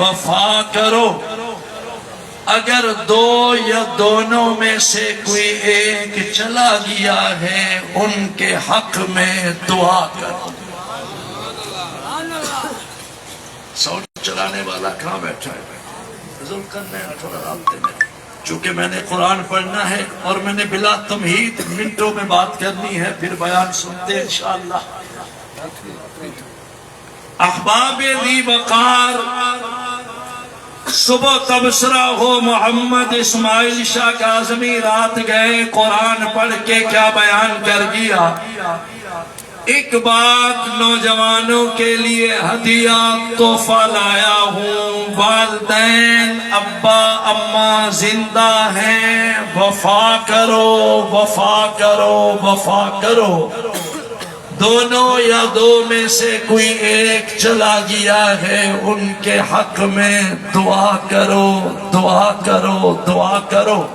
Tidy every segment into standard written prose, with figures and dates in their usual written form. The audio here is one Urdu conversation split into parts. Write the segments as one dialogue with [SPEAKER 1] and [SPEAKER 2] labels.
[SPEAKER 1] وفا کرو، اگر دو یا دونوں میں سے کوئی ایک چلا گیا ہے ان کے حق میں دعا کرو۔ سوچ چلانے والا کہاں بیٹھا ہے؟ ظلم کرنے تھوڑا رابطے میں، چونکہ میں نے قرآن پڑھنا ہے اور میں نے بلا تمہید منٹوں میں بات کرنی ہے، پھر بیان سنتے انشاءاللہ۔ احباب ذی وقار، صبح تبصرہ ہو محمد اسماعیل شاہ کاظمی رات گئے قرآن پڑھ کے کیا بیان کر گیا۔ ایک بات نوجوانوں کے لیے ہدیہ تحفہ لایا ہوں، والدین ابا اماں زندہ ہیں، وفا کرو وفا کرو وفا کرو، دونوں یا دو میں سے کوئی ایک چلا گیا ہے ان کے حق میں دعا کرو دعا کرو دعا کرو۔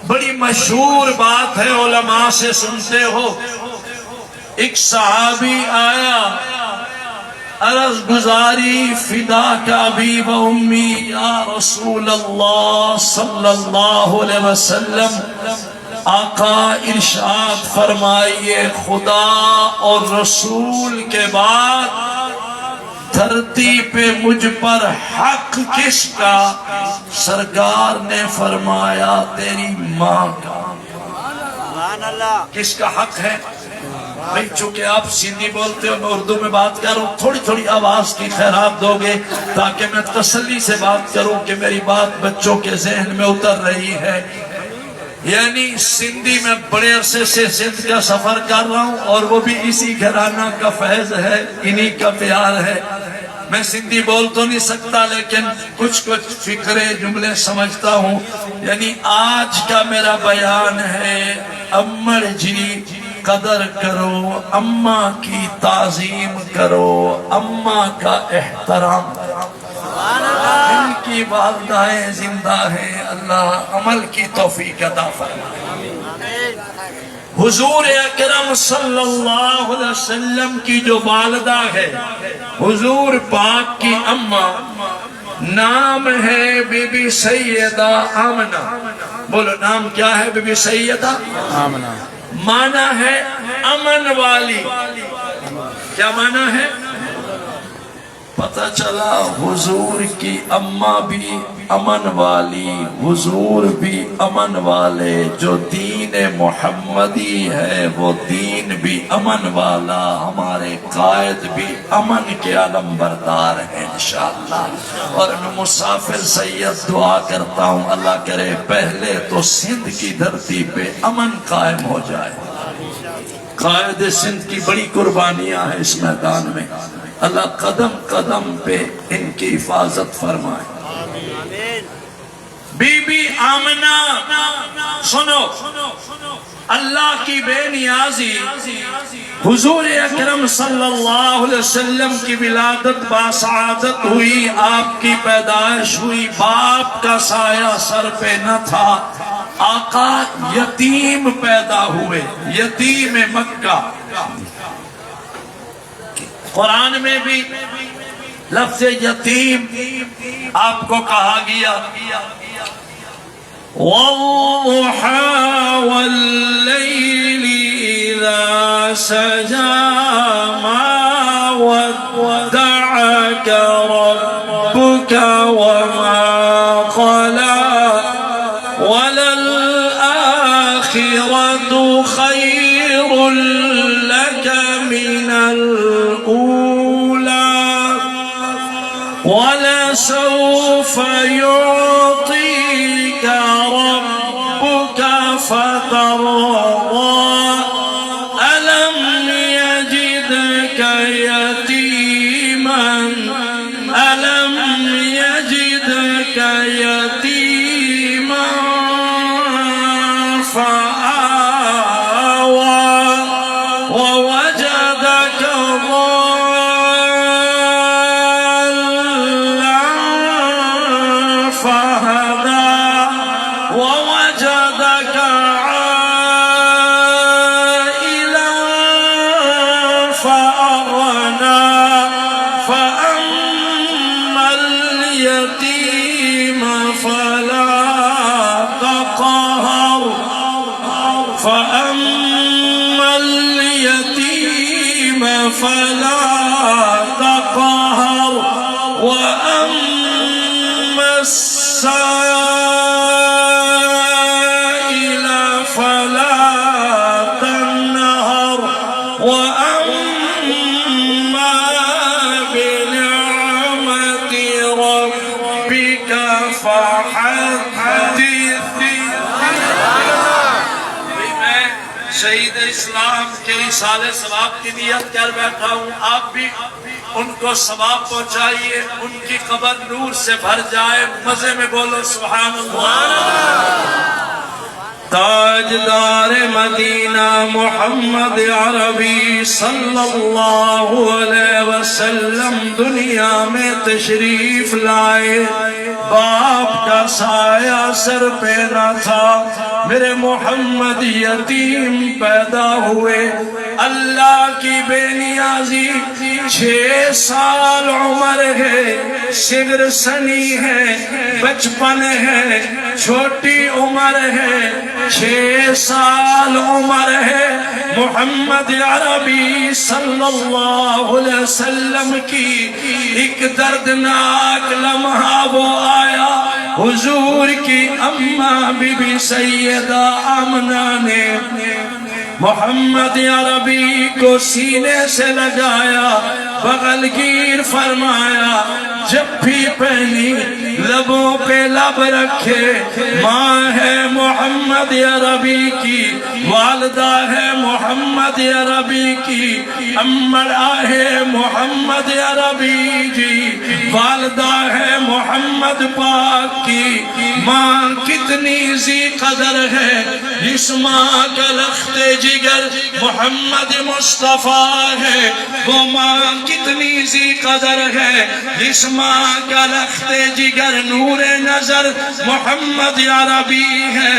[SPEAKER 1] بڑی مشہور بات ہے، علماء سے سنتے ہو۔ ایک صحابی آیا، عرض گزاری فدا کا ابی و امی یا رسول اللہ صلی اللہ علیہ وسلم، آقا ارشاد فرمائیے خدا اور رسول کے بعد دھرتی پہ مجھ پر حق کس کا؟ سرکار نے فرمایا تیری ماں کا۔ کس کا حق ہے؟ بھئی چونکہ آپ سندھی بولتے ہو، میں اردو میں بات کر رہا ہوں، تھوڑی تھوڑی آواز کی خیرات دو گے تاکہ میں تسلی سے بات کروں کہ میری بات بچوں کے ذہن میں اتر رہی ہے۔ یعنی سندھی میں بڑے عرصے سے سندھ کا سفر کر رہا ہوں اور وہ بھی اسی گھرانہ کا فیض ہے، انہی کا پیار ہے۔ میں سندھی بول تو نہیں سکتا لیکن کچھ فکرے جملے سمجھتا ہوں۔ یعنی آج کا میرا بیان ہے، امڑ جی قدر کرو، اماں کی تعظیم کرو، اماں کا احترام کرو۔ ان کی والدائیں زندہ ہیں، اللہ عمل کی توفیق عطا فرمائے۔ حضور اکرم صلی اللہ علیہ وسلم کی جو والدہ ہے، حضور پاک کی اماں، نام ہے بی بی سیدہ آمنہ۔ بولو نام کیا ہے بی بی سیدہ آمنہ؟ معنی ہے امن والی۔ کیا معنی ہے؟ پتہ چلا حضور کی اماں بھی امن والی، حضور بھی امن والے، جو دین محمدی ہے وہ دین بھی امن والا، ہمارے قائد بھی امن کے علم بردار ہیں انشاءاللہ۔ اور میں مسافر سید دعا کرتا ہوں اللہ کرے پہلے تو سندھ کی دھرتی پہ امن قائم ہو جائے۔ قائد سندھ کی بڑی قربانیاں ہیں اس میدان میں، اللہ قدم قدم پہ ان کی حفاظت فرمائے۔ بی بی آمنہ سنو، اللہ کی بے نیازی، حضور اکرم صلی اللہ علیہ وسلم کی ولادت باسعادت ہوئی، آپ کی پیدائش ہوئی، باپ کا سایہ سر پہ نہ تھا، آقا یتیم پیدا ہوئے، یتیم مکہ۔ قرآن میں بھی لفظ یتیم آپ کو کہا گیا، وَالضُّحَى وَاللَّيْلِ إِذَا سَجَىٰ مَا وَدَّعَكَ رَبُّكَ وَمَا قَلَىٰ وَلَلْآخِرَةُ خَيْرٌ لَكَ مِنَ الْأُولَىٰ وَلَسَوْفَ يُعْطِيكَ رَبُّكَ فَتَرْضَىٰ أَلَمْ يَجِدْكَ يَتِيمًا فَآوَىٰ وَوَجَدَكَ ضَالًّا فَهَدَىٰ وَوَجَدَكَ عَائِلًا فَأَغْنَىٰ فَأَمَّا میں شہید اسلام کے رسالے ثواب کی نیت کر بیٹھا ہوں، آپ بھی ان کو ثواب پہنچائیے، ان کی قبر نور سے بھر جائے، مزے میں بولو سبحان اللہ۔
[SPEAKER 2] تاجدار مدینہ محمد عربی صلی اللہ علیہ وسلم دنیا میں تشریف لائے، باپ کا سایہ سر پہ نہ تھا، میرے محمد یتیم پیدا ہوئے، اللہ کی بے نیازی، 6 سال عمر ہے، صغر سنی ہے، بچپن ہے، چھوٹی عمر ہے، 6 سال عمر ہے، محمد عربی صلی اللہ علیہ وسلم کی ایک دردناک لمحہ وہ آیا، حضور کی اماں بی بی سیدہ آمنہ نے محمد عربی کو سینے سے لگایا، بغل گیر فرمایا، جب بھی پہنی لبوں پہ لب رکھے، ماں ہے محمد عربی کی، والدہ ہے محمد عربی کی، امڑا ہے محمد عربی کی، والدہ ہے محمد پاک کی، ماں کتنی ذی قدر ہے، اس ماں کا لخت جگر محمد مصطفیٰ ہے، وہ ماں کتنی ذی قدر ہے، اس ماں کا لخت جگر نور نظر محمد عربی ہے،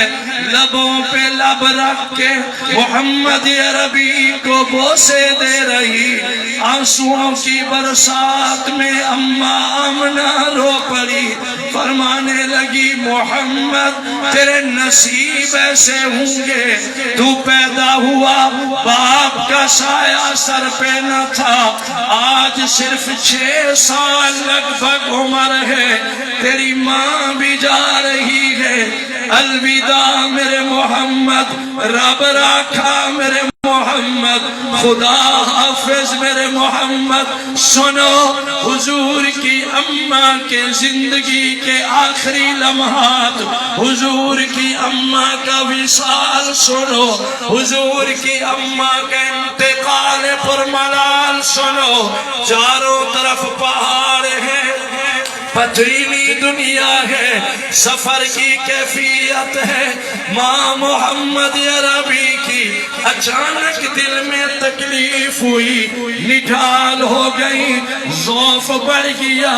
[SPEAKER 2] لبوں پہ لب رکھ کے محمد عربی کو بوسے دے رہی، آنسوؤں کی برسات میں اماں آمنہ رو پڑی، فرمانے لگی محمد تیرے نصیب ایسے ہوں گے، تو پیدا ہوا باپ کا سایہ سر پہ نہ تھا، آج صرف 6 سال لگ بھگ عمر ہے، تیری ماں بھی جا رہی ہے، الوداع میرے محمد، رب راکھا میرے محمد، خدا حافظ میرے محمد۔ سنو حضور کی اماں کے زندگی کے آخری لمحات، حضور کی اماں کا وصال سنو، حضور کی اماں کا انتقال پر ملال سنو، چاروں طرف پہاڑ ہے، پتھریلی دنیا ہے، سفر کی کیفیت ہے، ماں محمد عربی کی اچانک دل میں تکلیف ہوئی، نڈھال ہو گئی، ضعف بڑھ گیا،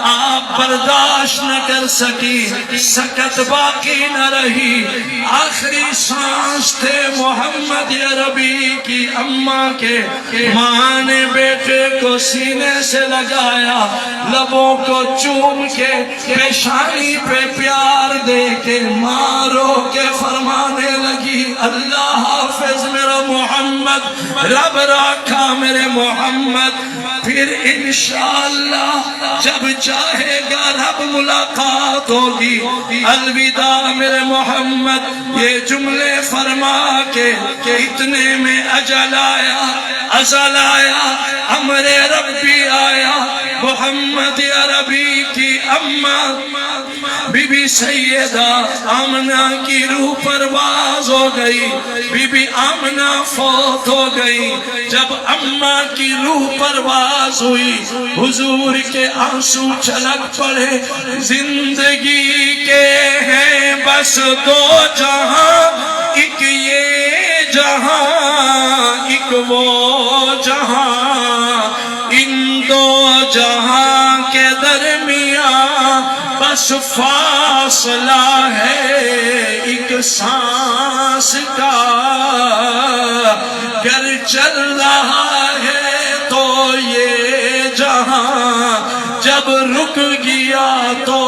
[SPEAKER 2] آپ برداشت نہ کر سکی، سکت باقی نہ رہی، آخری سانس تھے محمد عربی کی اماں کے، ماں نے بیٹے کو سینے سے لگایا، لبوں کو چوم کے پیشانی پہ پیار دے کے ماں رو کے فرمانے لگی، اللہ حافظ میرا محمد، رب راکھا میرے محمد، پھر انشاءاللہ جب چاہے گا رب ملاقات ہوگی، الوداع میرے محمد، یہ جملے فرما کے کہ اتنے میں اجل آیا، ازل آیا، امر ربی آیا، محمد عربی کی اماں بی بی سیدہ آمنہ کی روح پرواز ہو گئی، بی بی آمنہ فوت ہو گئی، جب اماں کی روح پرواز ہوئی، حضور کے آنسو چھلک پڑے، زندگی کے ہیں بس 2 جہاں، ایک یہ جہاں ایک وہ جہاں، ان 2 جہاں کے درمیان بس فاصلہ ہے ایک سانس کا، گر چل رہا ہے تو یہ جہاں، جب رک گیا تو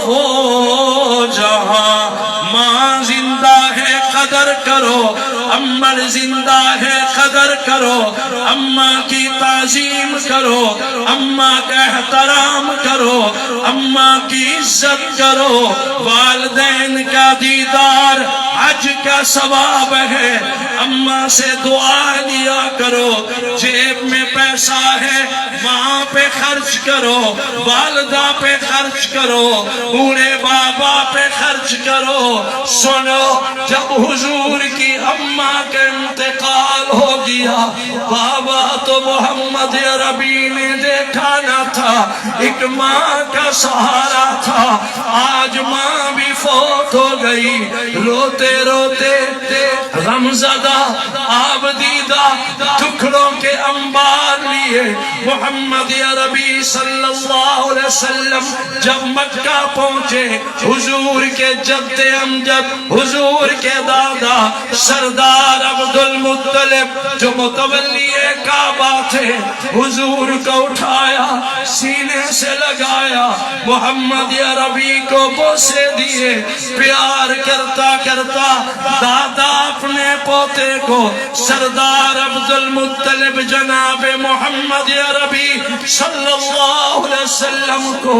[SPEAKER 2] وہ جہاں، ماں زندہ ہے قدر کرو، امر زندہ ہے قدر کرو، اماں کی تعظیم کرو، اماں کا احترام کرو، اماں کی عزت کرو، والدین کا دیدار حج کا ثواب ہے، اماں سے دعا لیا کرو، جیب میں پیسہ ہے ماں پہ خرچ کرو، والدہ پہ خرچ کرو، بوڑھے بابا پہ خرچ کرو۔ سنو، جب حضور کی اماں کا انتقال ہو گیا، بابا تو محمد عربی نے دیکھا نہ تھا، ایک ماں کا سہارا تھا، آج ماں بھی فوت ہو گئی، روتے روتے غمزدہ آبدیدہ ٹکڑوں کے انبار لیے محمد عربی صلی اللہ علیہ وسلم جب مکہ پہنچے، حضور کے جد امجد، حضور کے دادا سردار عبدالمطلب جو متولی کعبہ تھے، حضور کو اٹھایا، سینے سے لگایا، محمد عربی کو بوسے دیے، پیار کرتا کرتا دادا اپنے پوتے کو سردار عبدالمطلب جناب محمد عربی صلی اللہ علیہ وسلم کو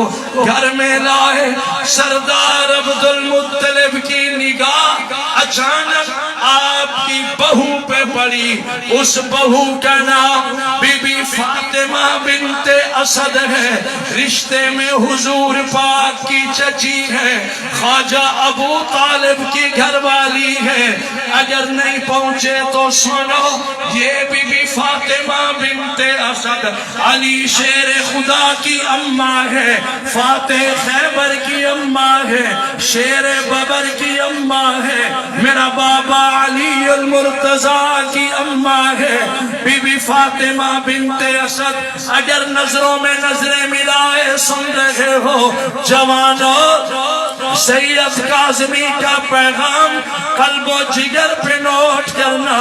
[SPEAKER 2] گھر میں لائے۔ سردار عبدالمطلب کی نگاہ اچانک آپ کی بہو پہ پڑی، اس بہو کا نام بی بی فاطمہ بنت اسد ہے، رشتے میں حضور پاک کی چچی ہے، خواجہ ابو طالب کی گھر والی ہے۔ اگر نہیں پہنچے تو سنو، یہ بی بی فاطمہ بنت اسد علی شیر خدا کی اماں ہے، فاتح خیبر کی اماں ہے، شیر ببر کی اماں ہے، میرا بابا علی المرتضیٰ کی اماں ہے، بی بی فاطمہ بنت اسد۔ اگر نظروں میں نظریں ملائے سن رہے ہو جوانوں، سید کاظمی کا پیغام قلب و جگر پہ نوٹ کرنا۔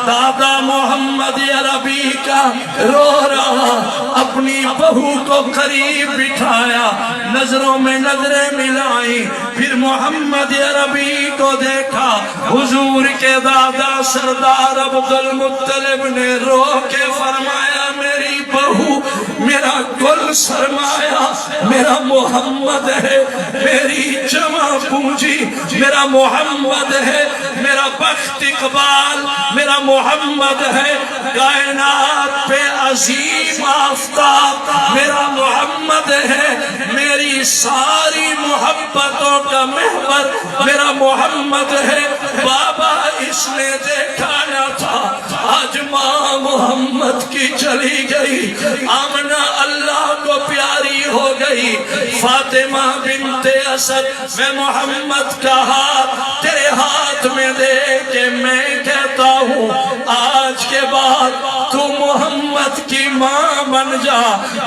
[SPEAKER 2] دادا محمد عربی کا رو رہا، اپنی بہو کو قریب بٹھایا، نظروں میں نظریں ملائی، پھر محمد عربی کو دیکھا، حضور کے دادا سردار عبدالمطلب نے رو کے فرمایا، میری بہو میرا کل سرمایہ میرا محمد ہے، میری جمع پونجی میرا محمد ہے، میرا بخت اقبال میرا محمد ہے، کائنات پہ عظیم آفتاب میرا محمد ہے، میری ساری محبتوں کا محور میرا محمد ہے۔ بابا اس نے دیکھا نہ تھا، آج ماں محمد کی چلی گئی، آمنہ اللہ کو پیاری ہو گئی، فاطمہ بنت اسد میں محمد کا ہاتھ تیرے ہاتھ میں دے کے میں کہتا ہوں، آج کے بعد تو محمد کی ماں بن جا،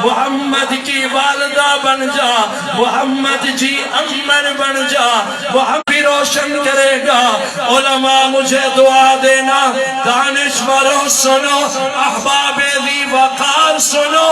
[SPEAKER 2] محمد کی والدہ بن جا، محمد جی امر بن جا، محمد بھی روشن کرے گا۔ علماء مجھے دعا دینا، دانشوروں سنو، احباب ذی وقار سنو،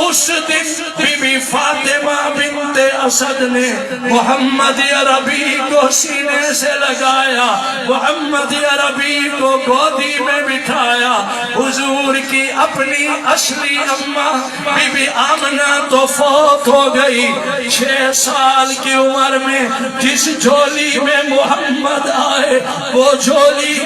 [SPEAKER 2] اس دن بی بی فاطمہ بنت اسد نے محمد عربی کو سینے سے لگایا، محمد عربی کو گودی میں بٹھایا۔ حضور کی اپنی اصلی اماں بی بی آمنہ تو فوت ہو گئی، 6 سال کی عمر میں جس جھولی میں محمد آئے وہ جھولی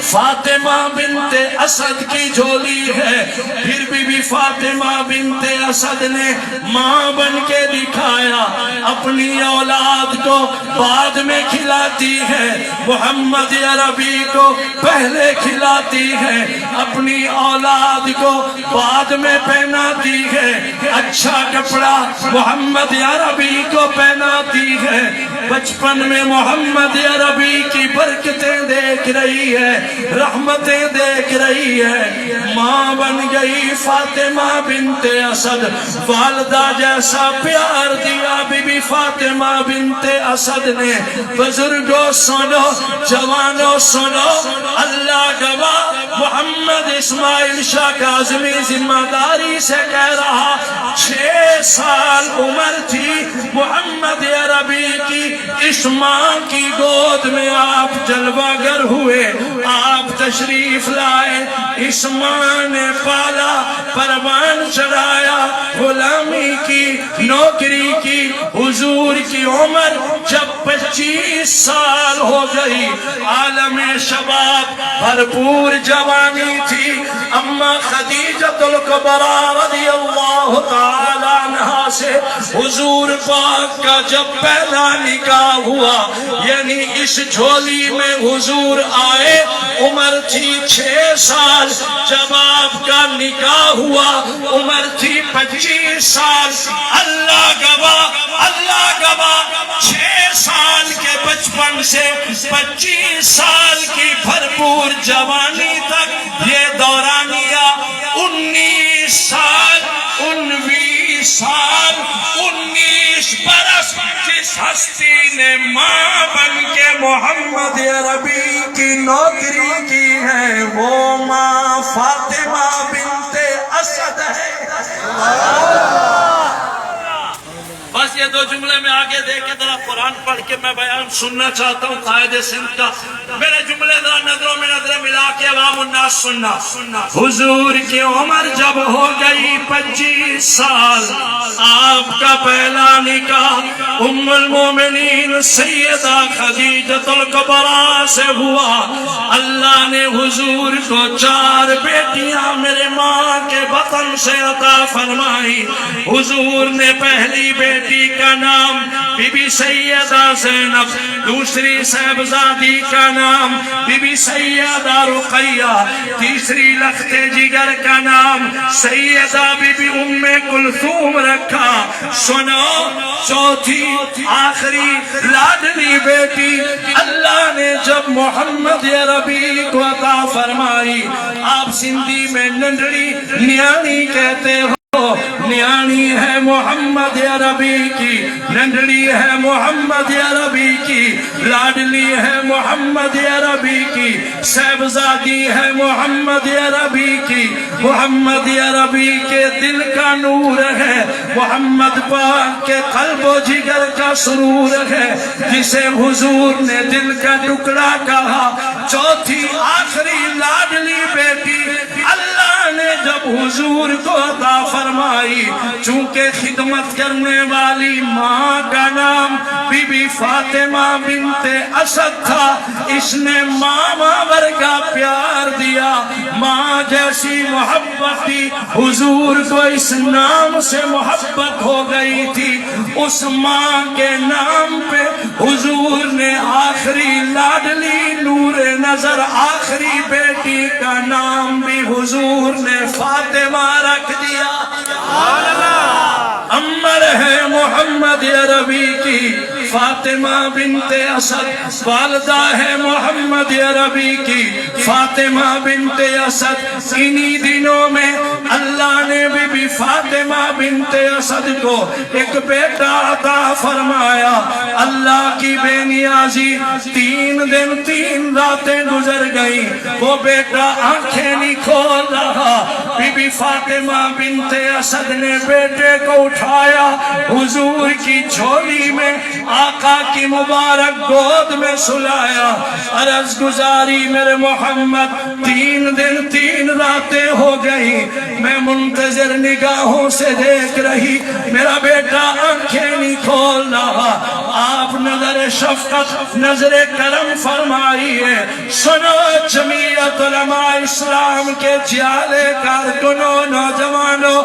[SPEAKER 2] فاطمہ بنت اسد کی جھولی ہے۔ پھر بی بی فاطمہ بنت اسد نے ماں بن کے دکھایا، اپنی اولاد کو بعد میں کھلاتی ہے، محمد عربی کو پہلے کھلاتی ہے، اپنی اولاد کو بعد میں پہناتی ہے، اچھا کپڑا محمد عربی کو پہناتی ہے، بچپن میں محمد عربی کی برکتیں دیکھ رہی ہے، رحمتیں دیکھ رہی ہے، ماں بن گئی فاطمہ بنت اسد۔ والدہ جیسا پیار دیا بی بی فاطمہ بنت اسد نے۔ بزرگوں سنو، جوانوں سنو، اللہ گواہ محمد اسماعیل شاہ کاظمی ذمہ داری سے کہہ رہا، 6 سال عمر تھی محمد عربی کی، اس ماں کی گود میں آپ جلوہ گر ہوئے۔ آپ تشریف لائے، اس ماں نے پالا، پروان چڑھایا، غلامی کی، نوکری کی، حضور کی عمر جب 25 سال ہو گئی، عالم شباب بھرپور جوانی تھی، اما خدیجۃ الکبریٰ رضی اللہ تعالی عنہا سے حضور پاک کا جب پہلا نکاح ہوا، یعنی اس جھولی میں حضور آئے، عمر تھی 6 سال، جب آپ کا نکاح ہوا عمر تھی 25 سال، اللہ گواہ 6 سال کے بچپن سے 25 سال کی بھرپور جوانی تک یہ دورانیہ 19 سال 19 برس جس ہستی نے ماں بن کے محمد عربی کی نوکری کی ہے، وہ ماں فاطمہ بنت اسد ہے۔ بس یہ 2 جملے میں آگے دے کے ذرا قرآن پڑھ کے میں بیان سننا چاہتا ہوں قائد سندھ کا، میرے جملے ذرا نظروں میں نظریں ملا کے عوام الناس سننا۔ حضور کی عمر جب ہو گئی 25 سال، آپ کا پہلا نکاح ام المومنین سیدہ خدیجۃ الکبریٰ سے ہوا، اللہ نے حضور کو 4 بیٹیاں میرے ماں کے بطن سے عطا فرمائی۔ حضور نے پہلی بیٹی کا نام بی بی سیدہ زینب، دوسری صاحبزادی کا نام بی بی سیدہ رقیہ، تیسری لخت جگر کا نام سیدہ بی بی ام کلثوم رکھا۔ سنو، چوتھی آخری لاڈلی بیٹی اللہ نے جب محمد عربی کو عطا فرمائی، آپ سندھی میں ننڈڑی نیانی کہتے ہو، نیانی ہے محمد عربی کی، ننڈڑی ہے محمد عربی کی، لاڈلی ہے محمد عربی کی، صاحبزادی ہے محمد عربی کی، محمد عربی کے دل کا نور ہے، محمد پاک کے قلب و جگر کا سرور ہے، جسے حضور نے دل کا ٹکڑا کہا۔ چوتھی آخری لاڈلی بیٹی اللہ نے جب حضور کو عطا فرمائی، چونکہ خدمت کرنے والی ماں کا نام بی بی فاطمہ بنت اسد تھا، اس نے ماما ورگا پیار دیا، ماں جیسی محبت دی، حضور کو اس نام سے محبت ہو گئی تھی۔ اس ماں کے نام پہ حضور نے آخری لاڈلی نور نظر آخری بیٹی کا نام بھی حضور نے فاطمہ رکھ دیا۔ امر ہے محمد عربی کی فاطمہ بنت اسد، والدہ ہے محمد عربی کی فاطمہ بنت اسد۔ انہی دنوں میں اللہ نے بی بی فاطمہ بنت اسد کو ایک بیٹا عطا فرمایا۔ اللہ کی بے نیازی 3 دن 3 راتیں گزر گئی، وہ بیٹا آنکھیں نہیں کھول رہا۔ بی بی فاطمہ بنت اسد نے بیٹے کو اٹھایا، حضور کی جھولی میں آقا کی مبارک گود میں سلایا، عرض گزاری میرے محمد 3 دن 3 راتیں ہو گئی، میں منتظر نگاہوں سے دیکھ رہی، میرا بیٹا آنکھیں نہیں کھول رہا۔ آپ نظر شفقت نظر کرم فرمائیے۔ سنو جمعیت علماء اسلام کے جیالے کارکنوں، نوجوانوں،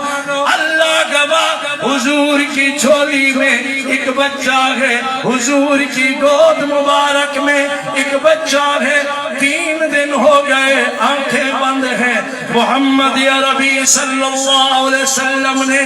[SPEAKER 2] اللہ گواہ حضور کی جھولی میں ایک بچہ ہے، حضور کی گود مبارک میں ایک بچہ ہے۔ 3 دن ہو گئے، آنکھیں بند ہیں۔ محمد عربی صلی اللہ علیہ وسلم نے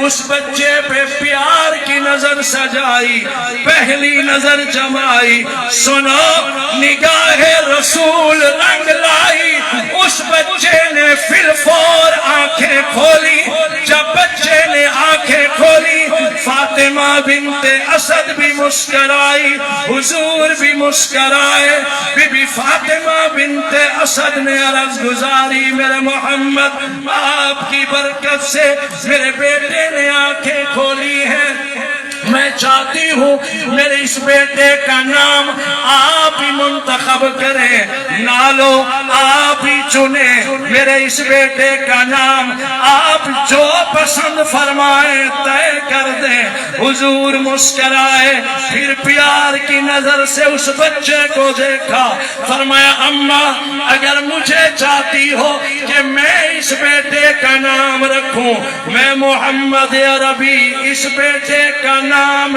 [SPEAKER 2] اس بچے پہ پیار کی نظر سجائی، پہلی نظر جمائی۔ سنو، نگاہ رسول رنگ لائی، اس بچے نے فی الفور آنکھیں کھولی۔ جب بچے نے آنکھیں کھولی، فاطمہ بنت اسد بھی مسکرائی، حضور بھی مسکرائے۔ بی بی فاطمہ بنت اسد نے عرض گزاری میرے محمد، آپ کی برکت سے میرے بیٹے نے آنکھیں کھولی ہیں، میں چاہتی ہوں میرے اس بیٹے کا نام آپ ہی منتخب کریں، نالو آپ ہی چنیں، میرے اس بیٹے کا نام آپ جو پسند فرمائیں طے کر دیں۔ حضور مسکرائے، پھر پیار کی نظر سے اس بچے کو دیکھا، فرمایا اماں اگر مجھے چاہتی ہو کہ میں اس بیٹے کا نام رکھوں، میں محمد عربی اس بیٹے کا نام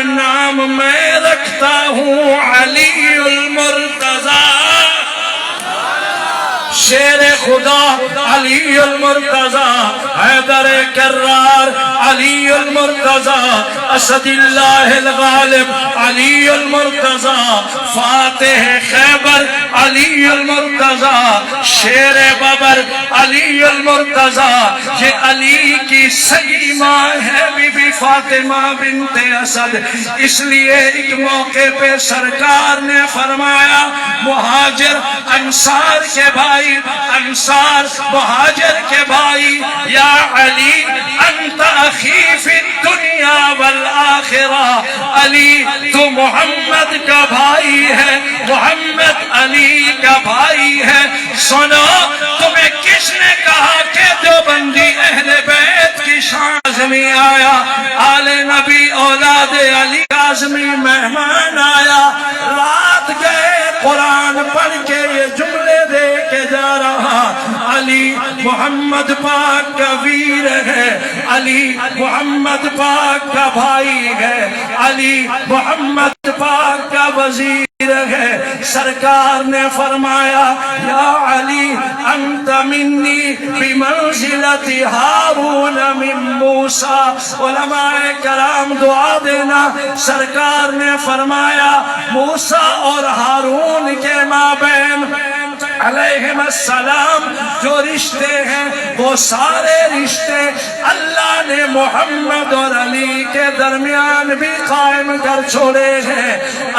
[SPEAKER 2] میں رکھتا ہوں علی المرتضی۔ شیر خدا علی المرتضی، حیدر کرار علی المرتضی، اسد اللہ الغالب علی المرتضی، فاتح خیبر علی المرتضی، شیر ببر علی المرتضی۔ یہ علی کی سگی ماں ہے بی بی فاطمہ بنت اسد، اس لیے ایک موقع پہ سرکار نے فرمایا مہاجر انصار کے بھائی، انصار مہاجر کے بھائی، یا علی انت اخی فی الدنیا والآخرہ، علی تو محمد کا بھائی ہے، محمد علی کا بھائی ہے۔ سنو تمہیں کس نے کہا کہ دیوبندی اہل بیت کی شان میں آیا؟ آل نبی اولاد علی کاظمی مہمان آیا، رات گئے قرآن پڑھ کے یہ جملے دے کے جا رہا، علی محمد پاک کا ویر ہے، علی محمد پاک کا بھائی ہے، علی محمد پاک کا وزیر ہے۔ سرکار نے فرمایا یا علی انت منی بمنزلت ہارون من موسیٰ۔ علماء کرام دعا دینا، سرکار نے فرمایا موسیٰ اور ہارون کے مابین علیہم السلام جو رشتے ہیں وہ سارے رشتے اللہ نے محمد اور علی کے درمیان بھی قائم کر چھوڑے ہیں۔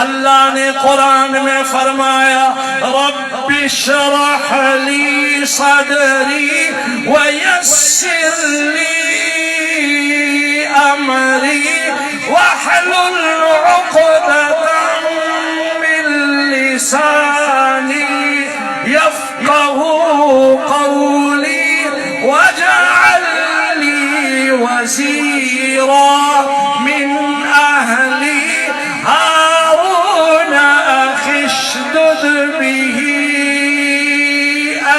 [SPEAKER 2] اللہ نے قرآن میں فرمایا رب اشرح لی صدری ویسر لی امری واحلل عقدۃ من لسانی يفقهوا قولي واجعل لي وزيرا من أهلي هارون أخي اشدد به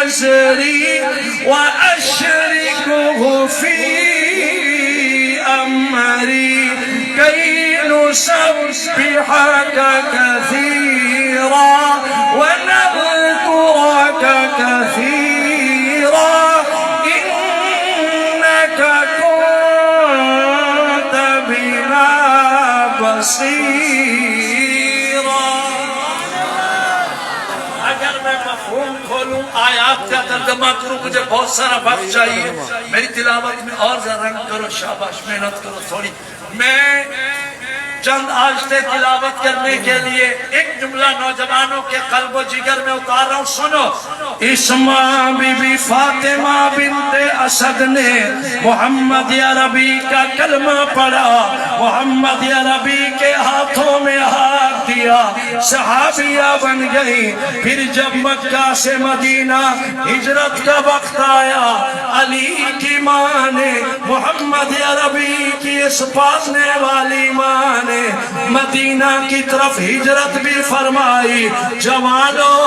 [SPEAKER 2] أزري وأشركه في أمري كي نسبحك كثيرا ونذكرك كثيرا إنك كنت بنا بصيرا۔ اگر میں مفہوم کھولوں آیات کا ترجمہ کروں، مجھے بہت سارا وقت چاہیے، میری تلاوت میں اور ذرا رنگ کرو، شاباش محنت کرو تھوڑی۔ میں چند آجتے تلاوت کرنے کے لیے ایک جملہ نوجوانوں کے قلب و جگر میں اتار رہا ہوں، سنو۔ اسماء بی بی فاطمہ بنت اسد نے محمد عربی کا کلمہ پڑھا، محمد عربی کے ہاتھوں میں ہاتھ دیا، صحابیہ بن گئی۔ پھر جب مکہ سے مدینہ ہجرت کا وقت آیا، علی کی ماں نے محمد عربی کی اس پالنے والی ماں نے مدینہ کی طرف ہجرت بھی فرمائی۔ جوانوں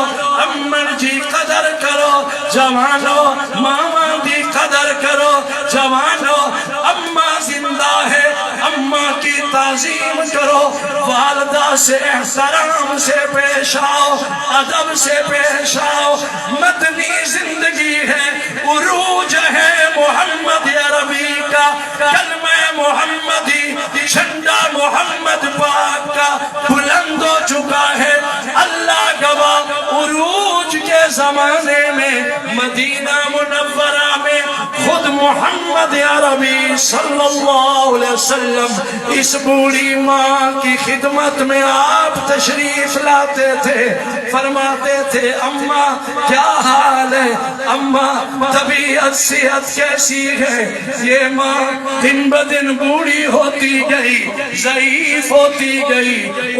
[SPEAKER 2] امن جی قدر کرو، جوانوں ماما دی قدر کرو، جوانوں اماں زندہ ہے، اماں کی تعظیم کرو، والدہ سے احترام سے پیش آؤ، ادب سے پیش آؤ۔ مدنی زندگی ہے، عروج ہے محمد عربی کا، کلمہ محمدی، جھنڈا محمد پاک کا بلند ہو چکا ہے۔ اللہ گواہ عروج کے زمانے میں مدینہ منورہ میں خود محمد محمد عربی صلی اللہ علیہ وسلم اس بوڑھی ماں کی خدمت میں آپ تشریف لاتے تھے، فرماتے تھے اماں کیا حال ہے، اماں طبیعت صحت کیسی ہے؟ یہ ماں دن بدن بوڑھی ہوتی گئی، ضعیف ہوتی گئی،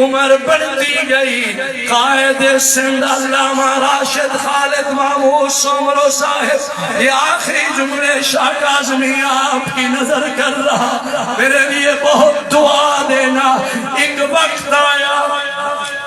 [SPEAKER 2] عمر بڑھتی گئی۔ قائد سندھ علامہ راشد خالد محمود سومرو صاحب یہ آخری جملے شاہ کاظمی آپ کی نظر کر رہا، میرے لیے بہت دعا دینا۔ ایک وقت آیا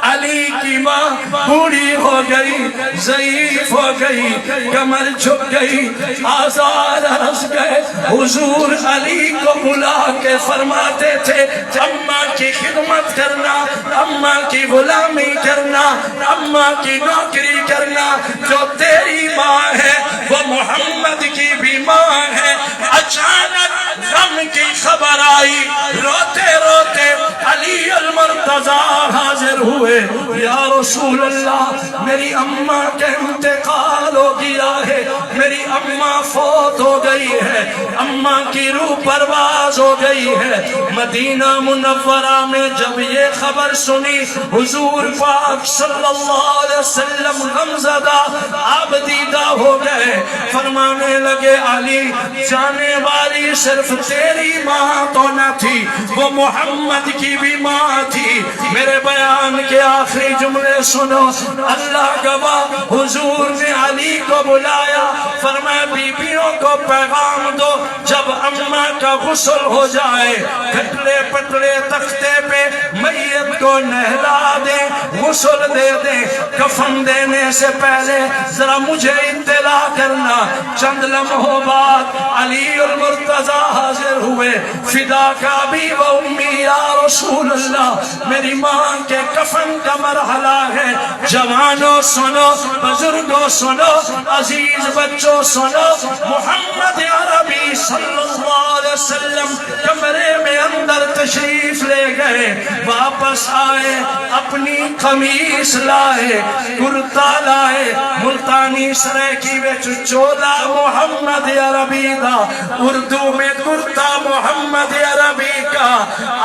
[SPEAKER 2] علی کی ماں بوڑھی ہو گئی، ضعیف ہو گئی، کمر جھک گئی، آزار رس گئے، حضور علی کو بلا کے فرماتے تھے اماں کی خدمت کرنا، اماں کی غلامی کرنا، اماں کی نوکری کرنا، جو تیری ماں ہے وہ محمد کی بھی ماں ہے۔ اچانک غم کی خبر آئی، روتے روتے علی المرتضیٰ حاضر ہوئے، یا رسول اللہ میری اماں کا انتقال ہو گیا ہے، میری اماں فوت ہو گئی ہے، اماں کی روح پرواز ہو گئی ہے۔ مدینہ منورہ میں جب یہ خبر سنی حضور پاک صلی اللہ علیہ وسلم غمزدہ عابدیدہ ہو گئے، فرمانے لگے علی جانے والی صرف تیری ماں تو نہ تھی، وہ محمد کی بھی ماں تھی۔ میرے بیان کے آخری جملے سنو، اللہ گواہ حضور نے علی کو بلایا، فرمایا بیویوں کو پیغام دو جب اماں کا غسل ہو جائے گھٹلے پٹلے تختے پہ میت کو نہلا دیں، غسل دے دیں، کفن دینے سے پہلے ذرا مجھے اطلاع کرنا۔ چند لمحوں بعد علی المرتضیٰ حاضر ہوئے، فدا کا بھی و امی یا رسول اللہ میری ماں کے کفن کا مرحلہ ہے، جوانوں سنو، بزرگوں سنو، عزیز بچوں سنو، محمد عربی صلی اللہ علیہ وسلم کمرے میں اندر تشریف لے گئے، واپس آئے، اپنی قمیص لائے، کرتا لائے، ملتانی سریکی وچ چولا محمد عربی دا، اردو میں کرتا محمد عربی کا،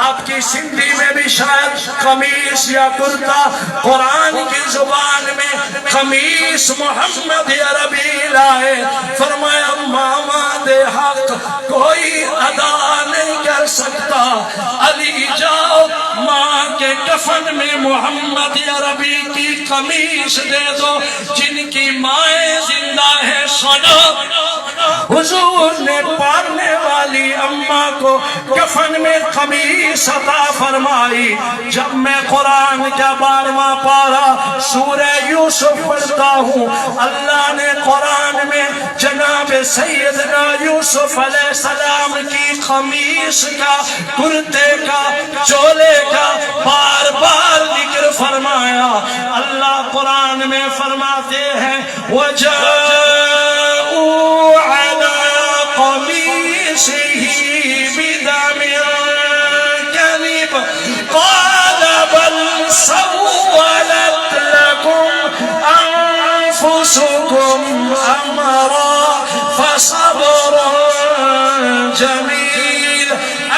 [SPEAKER 2] آپ کی سندھی میں بھی شاید قمیص یا کرتا، قرآن کی زبان میں قمیص محمد عربی لائے، فرمایا ماما دے حق کوئی ادا نہیں کر سکتا، علی جاؤ ماں کے کفن میں محمد عربی کی قمیص دے دو، جن کی مائیں زندہ ہے سنو۔ حضور نے پالنے والی اماں کو کفن میں قمیص عطا فرمائی۔ جب میں قرآن کا 12واں پارہ سورہ یوسف پڑھتا ہوں، اللہ نے قرآن میں جناب سیدنا یوسف علیہ السلام کی قمیص کا، کرتے کا، چولے کا بار بار ذکر فرمایا۔ اللہ قرآن میں فرماتے ہیں وَجَاءُوا عَلَىٰ قَمِيصِهِ بِدَمٍ كَذِبٍ قَالَ بَلْ سَوَّلَتْ لَكُمْ أَنفُسُكُمْ أَمْرًا فَصَبْرٌ جَمِيلٌ۔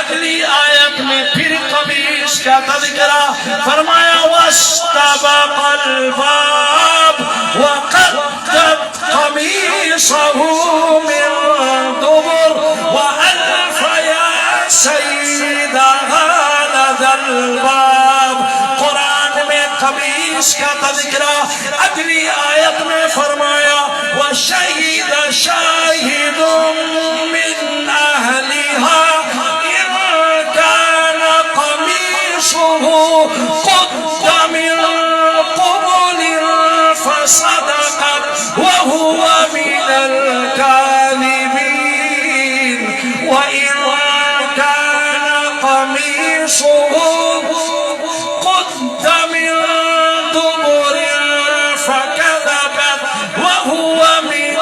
[SPEAKER 2] اگلی آیت میں پھر قمیص کا تذکرہ فرمایا وَاسْتَبَقَ الْبَابَ وَقَدَّتْ قَمِيصَهُ مِن دُبُرٍ وَأَلْفَ يَا سَيِّدَهَا لَدَى الْبَابِ۔ قرآن میں قمیص کا تذکرہ، اگلی آیت میں فرمایا وَشَهِدَ شَاهِدٌ مِّنْ أَهْلِهَا إِن كَانَ قَمِيصُهُ قُدَّ مِن قُبُلٍ فَصَدَقَتْ وَهُوَ مِنَ الْكَاذِبِينَ وَإِن كَانَ قَمِيصُهُ قُدَّ مِن دُبُرٍ فَكَذَبَتْ وَهُوَ مِنَ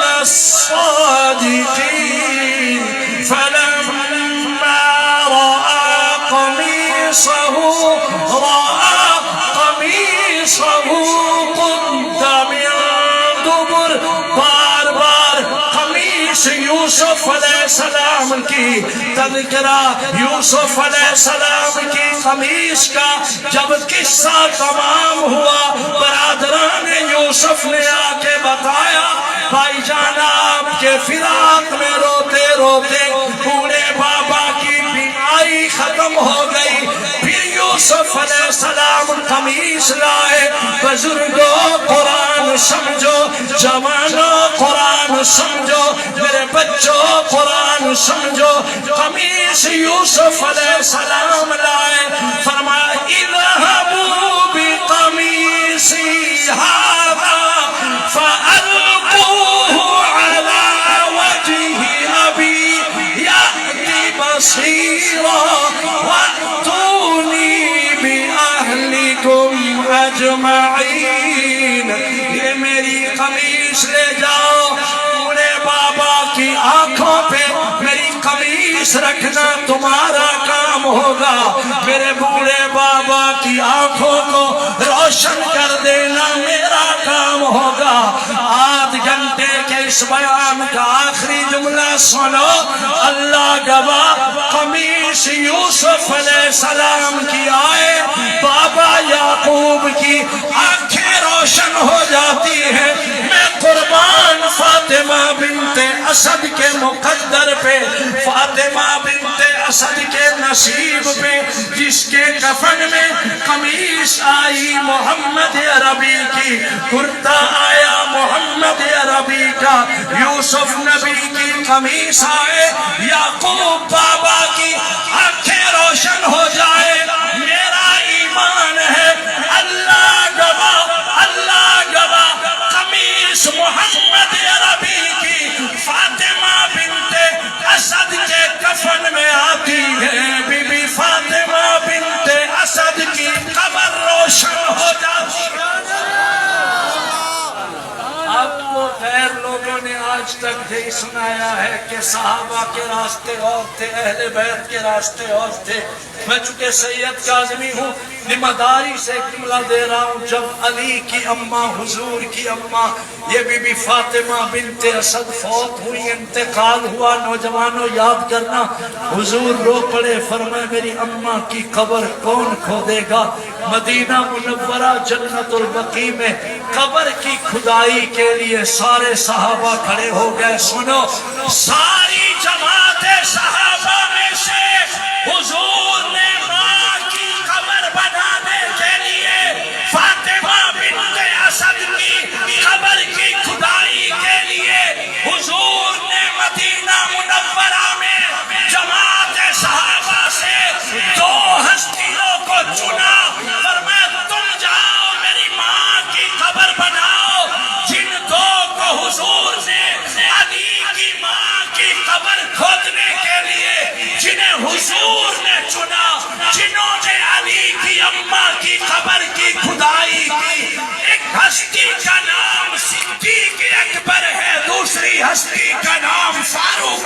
[SPEAKER 2] الصَّادِقِينَ فَلَمَّا رَأَى قَمِيصَهُ قُدَّ مِن دُبُرٍ، بار بار قمیص یوسف علیہ
[SPEAKER 1] السلام کی تذکرہ یوسف علیہ السلام کی قمیص کا جب قصہ تمام ہوا برادران یوسف نے آ کے بتایا بھائی جان آپ کے فراق میں روتے روتے بوڑھے بابا کی بیماری ختم ہو گئی پھر یوسف علیہ السلام قمیص لائے بزرگوں قرآن سمجھو جوانوں قرآن سمجھو میرے بچوں قرآن سمجھو قمیص یوسف علیہ السلام لائے فرمایا اذهبوا بقمیصی هذا فألقوه على وجه أبي يأتي بصيرا وأتوني بأهلكم أجمعين یہ میری قمیص لے جاؤ بوڑھے بابا کی آنکھوں پہ میری قمیص رکھنا تمہارا کام ہوگا میرے بوڑھے بابا کی آنکھوں کو روشن کر دینا میرا کام ہوگا آدھ گھنٹے کے اس بیان کا آخری جملہ سنو اللہ گواہ قمیص یوسف علیہ السلام کی آئے بابا یعقوب کی آنکھیں روشن ہو جاتی ہے میں قربان فاطمہ بنت اسد کے مقدر پہ فاطمہ بنت اسد کے نصیب پہ جس کے کفن میں قمیص آئی محمد عربی کی کرتا آیا محمد عربی کا یوسف نبی کی قمیص آئے یعقوب بابا کی آنکھیں روشن ہو جائے میرا ایمان ہے اللہ گواہ قمیص محمد عربی کی فاطمہ بنت اسد کے کفن میں آتی ہے بی بی فاطمہ بنت اسد کی قبر روشن ہو جاتی ہے اب وہ غیر لوگوں نے آج تک یہی سنایا ہے کہ صحابہ کے راستے اور تھے اہل بیت کے راستے اور تھے میں چونکہ سید کاظمی ہوں ذمہ داری سے ایک جملہ دے رہا ہوں جب علی کی اماں حضور کی اماں یہ بی بی فاطمہ بنت اسد فوت ہوئی انتقال ہوا نوجوانوں یاد کرنا حضور رو پڑے فرمائے میری اماں کی قبر کون کھودے گا مدینہ منورہ جنت البقیع میں قبر کی کھدائی کے لیے سارے صحابہ کھڑے ہو گئے سنو ساری جماعت صحابہ میں سے حضور نے ماں کی قبر بنانے کے لیے فاطمہ بنت اسد کی قبر کی کھدائی کے لیے حضور نے مدینہ منورہ میں جماعت صحابہ سے دو ہستیوں کو چنا فرمایا تم جاؤ میری ماں کی قبر بناؤ جن دو کو حضور نے علی کی ماں کی قبر کھودنے کے لیے جنہیں حضور نے چنا جنہوں نے علی کی اماں کی قبر کی کھدائی کی ایک ہستی کا نام صدیق اکبر ہے دوسری ہستی کا نام فاروق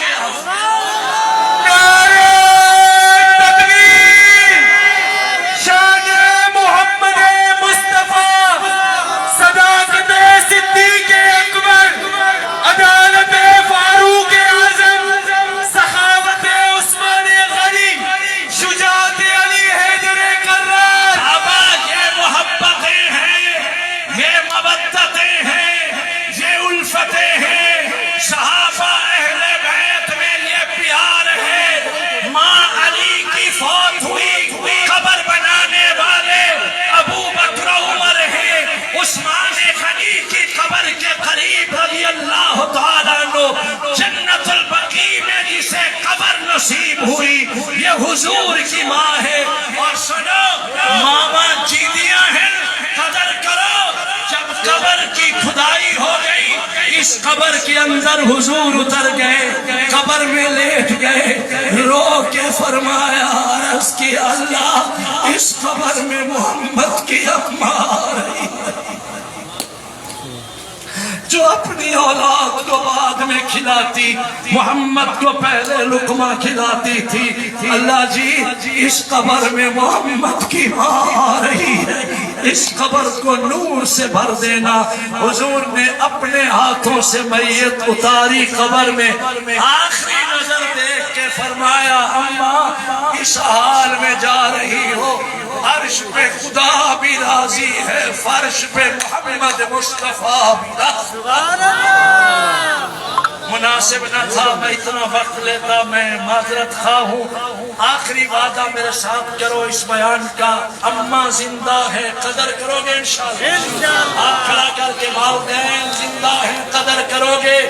[SPEAKER 1] جنت البقیع میں جسے قبر نصیب ہوئی یہ حضور کی ماں ہے اور سنو ماما چیدیاں ہیں قدر کرو جب قبر کی کھدائی ہو گئی اس قبر کے اندر حضور اتر گئے قبر میں لیٹ گئے رو کے فرمایا عرض کی اللہ اس قبر میں محمد کی اماں آ رہی ہے جو اپنی اولاد کو بعد میں کھلاتی محمد کو پہلے لقمہ کھلاتی تھی اللہ جی اس قبر میں محمد کی ماں آ رہی ہے اس قبر کو نور سے بھر دینا۔ حضور نے اپنے ہاتھوں سے میت اتاری قبر میں، آخری نظر دیکھ کے فرمایا اماں اس حال میں جا رہی ہو، عرش پہ خدا بھی راضی ہے، فرش پہ محمد مصطفیٰ بھی راضی۔ مناسب نہ تھا میں اتنا وقت لیتا، میں معذرت خواہ ہوں۔ آخری وعدہ میرے ساتھ کرو اس بیان کا، اماں زندہ ہے قدر کرو گے انشاءاللہ؟ آپ کھڑا کر کے والدین زندہ ہیں قدر کرو گے؟